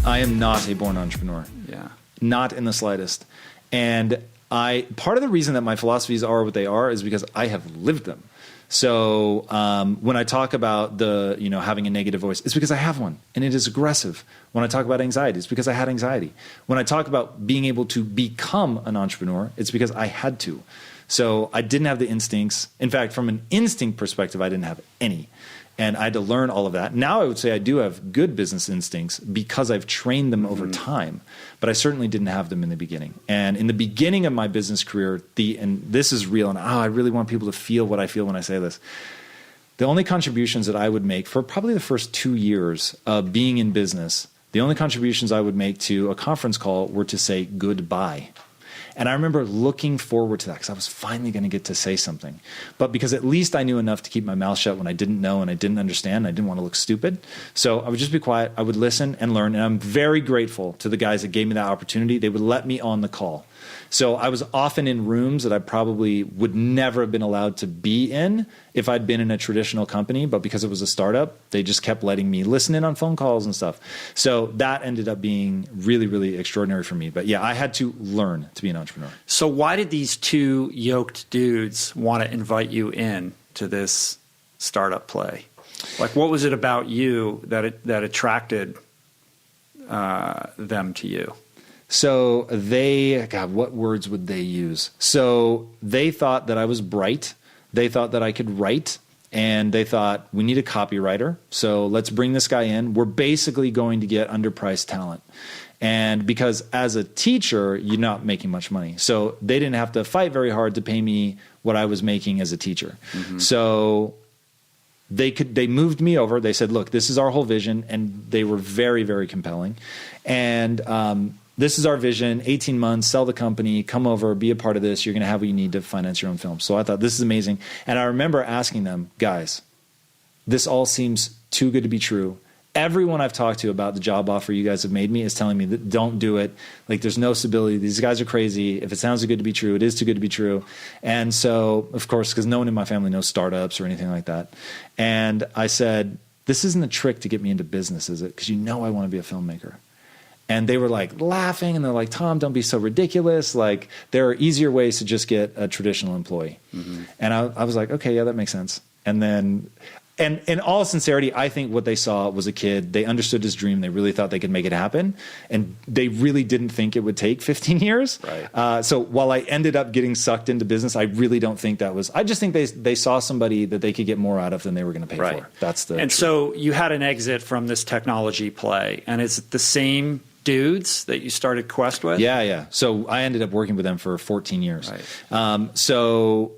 I am not a born entrepreneur. Yeah. Not in the slightest. And part of the reason that my philosophies are what they are is because I have lived them. So when I talk about having a negative voice, it's because I have one, and it is aggressive. When I talk about anxiety, it's because I had anxiety. When I talk about being able to become an entrepreneur, it's because I had to. So I didn't have the instincts. In fact, from an instinct perspective, I didn't have any. And I had to learn all of that. Now I would say I do have good business instincts because I've trained them over time, but I certainly didn't have them in the beginning. And in the beginning of my business career, and this is real, and I really want people to feel what I feel when I say this. The only contributions that I would make for probably the first 2 years of being in business, the only contributions I would make to a conference call were to say goodbye. And I remember looking forward to that because I was finally going to get to say something. But because at least I knew enough to keep my mouth shut when I didn't know and I didn't understand, and I didn't want to look stupid. So I would just be quiet. I would listen and learn. And I'm very grateful to the guys that gave me that opportunity. They would let me on the call. So I was often in rooms that I probably would never have been allowed to be in if I'd been in a traditional company. But because it was a startup, they just kept letting me listen in on phone calls and stuff. So that ended up being really, really extraordinary for me. But yeah, I had to learn to be an entrepreneur. So why did these two yoked dudes want to invite you in to this startup play? Like, what was it about you that attracted them to you? So what words would they use? So they thought that I was bright. They thought that I could write. And they thought, we need a copywriter. So let's bring this guy in. We're basically going to get underpriced talent. And because as a teacher, you're not making much money. So they didn't have to fight very hard to pay me what I was making as a teacher. Mm-hmm. So they moved me over. They said, look, this is our whole vision. And they were very, very compelling. And this is our vision, 18 months, sell the company, come over, be a part of this. You're going to have what you need to finance your own film. So I thought, this is amazing. And I remember asking them, guys, this all seems too good to be true. Everyone I've talked to about the job offer you guys have made me is telling me that don't do it. Like, there's no stability. These guys are crazy. If it sounds too good to be true, it is too good to be true. And so, of course, because no one in my family knows startups or anything like that. And I said, this isn't a trick to get me into business, is it? Because I want to be a filmmaker. And they were like laughing, and they're like, Tom, don't be so ridiculous. Like, there are easier ways to just get a traditional employee. Mm-hmm. And I was like, okay, yeah, that makes sense. And then, and in all sincerity, I think what they saw was a kid. They understood his dream. They really thought they could make it happen. And they really didn't think it would take 15 years. Right. So while I ended up getting sucked into business, I really don't think that was, I just think they saw somebody that they could get more out of than they were going to pay for. That's the And truth. So you had an exit from this technology play, and it's the same dudes that you started Quest with? Yeah. So I ended up working with them for 14 years. Right. So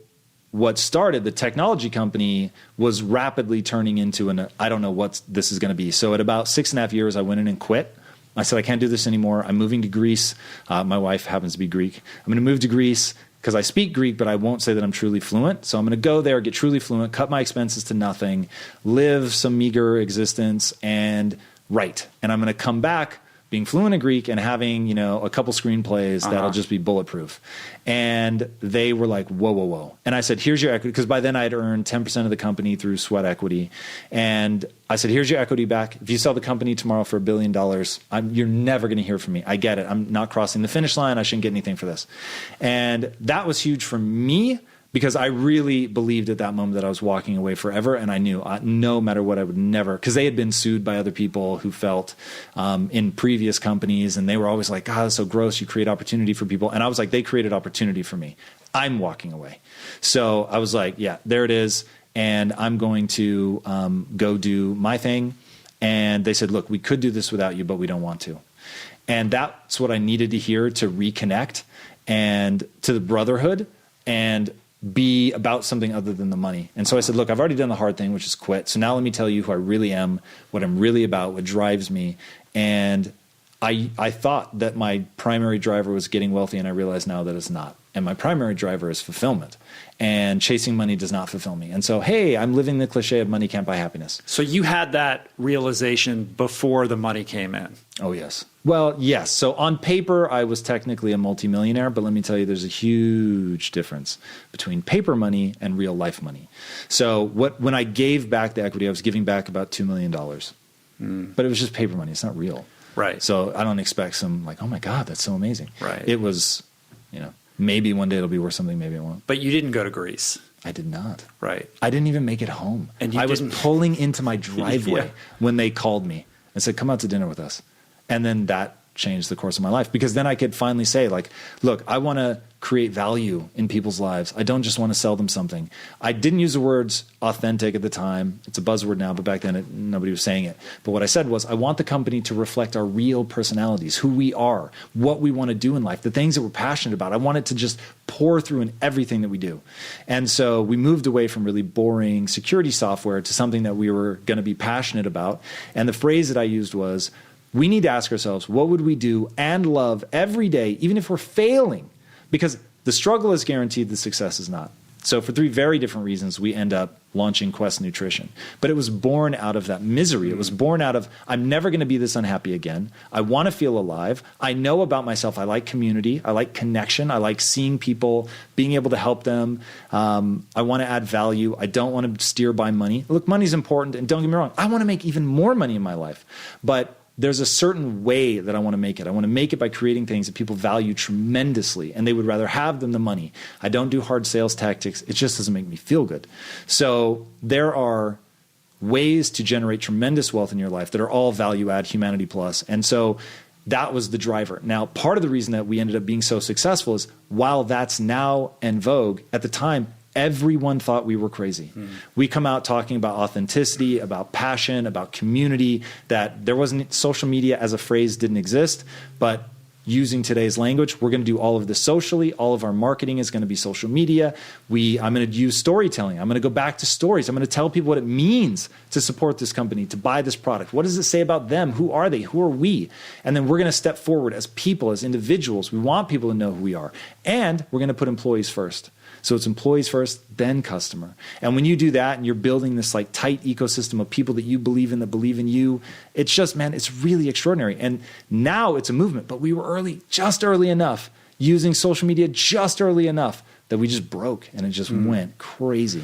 what started the technology company was rapidly turning into I don't know what this is going to be. So at about 6.5 years, I went in and quit. I said, I can't do this anymore. I'm moving to Greece. My wife happens to be Greek. I'm going to move to Greece because I speak Greek, but I won't say that I'm truly fluent. So I'm going to go there, get truly fluent, cut my expenses to nothing, live some meager existence, and write. And I'm going to come back being fluent in Greek and having, a couple screenplays that'll just be bulletproof. And they were like, whoa. And I said, here's your equity. Because by then I had earned 10% of the company through sweat equity. And I said, here's your equity back. If you sell the company tomorrow for $1 billion, you're never going to hear from me. I get it. I'm not crossing the finish line. I shouldn't get anything for this. And that was huge for me, because I really believed at that moment that I was walking away forever. And I knew no matter what, I would never, because they had been sued by other people who felt in previous companies. And they were always like, God, that's so gross. You create opportunity for people. And I was like, they created opportunity for me. I'm walking away. So I was like, yeah, there it is. And I'm going to go do my thing. And they said, look, we could do this without you, but we don't want to. And that's what I needed to hear to reconnect and to the brotherhood and be about something other than the money. And so I said, look, I've already done the hard thing, which is quit. So now let me tell you who I really am, what I'm really about, what drives me. And I thought that my primary driver was getting wealthy, and I realize now that it's not. And my primary driver is fulfillment. And chasing money does not fulfill me. And so, hey, I'm living the cliche of money can't buy happiness. So you had that realization before the money came in? Oh, yes. Well, yes. So on paper, I was technically a multimillionaire, but let me tell you, there's a huge difference between paper money and real life money. So when I gave back the equity, I was giving back about $2 million. But it was just paper money. It's not real. Right. So I don't expect some like, oh my God, that's so amazing. Right. It was, maybe one day it'll be worth something, maybe it won't. But you didn't go to Greece. I did not. Right. I didn't even make it home. And you I was didn't- pulling into my driveway Yeah. when they called me and said, come out to dinner with us. And then that changed the course of my life, because then I could finally say, like, look, I want to create value in people's lives. I don't just want to sell them something. I didn't use the words authentic at the time. It's a buzzword now, but back then nobody was saying it. But what I said was, I want the company to reflect our real personalities, who we are, what we want to do in life, the things that we're passionate about. I want it to just pour through in everything that we do. And so we moved away from really boring security software to something that we were going to be passionate about. And the phrase that I used was, we need to ask ourselves, what would we do and love every day, even if we're failing? Because the struggle is guaranteed, the success is not. So for 3 very different reasons, we end up launching Quest Nutrition. But it was born out of that misery. It was born out of, I'm never going to be this unhappy again. I want to feel alive. I know about myself. I like community. I like connection. I like seeing people, being able to help them. I want to add value. I don't want to steer by money. Look, money's important. And don't get me wrong, I want to make even more money in my life. But there's a certain way that I want to make it. I want to make it by creating things that people value tremendously, and they would rather have than the money. I don't do hard sales tactics. It just doesn't make me feel good. So there are ways to generate tremendous wealth in your life that are all value add, humanity plus. And so that was the driver. Now, part of the reason that we ended up being so successful is, while that's now en vogue, at the time, everyone thought we were crazy. We come out talking about authenticity, about passion, about community, that there wasn't, social media as a phrase didn't exist, but using today's language, we're going to do all of this socially. All of our marketing is going to be social media. I'm going to use storytelling. I'm going to go back to stories. I'm going to tell people what it means to support this company, to buy this product. What does it say about them? Who are they? Who are we? And then we're going to step forward as people, as individuals. We want people to know who we are. And we're going to put employees first. So it's employees first, then customer. And when you do that and you're building this like tight ecosystem of people that you believe in, that believe in you, it's just, man, it's really extraordinary. And now it's a movement, but we were early, just early enough, using social media just early enough that we just broke and it just went crazy.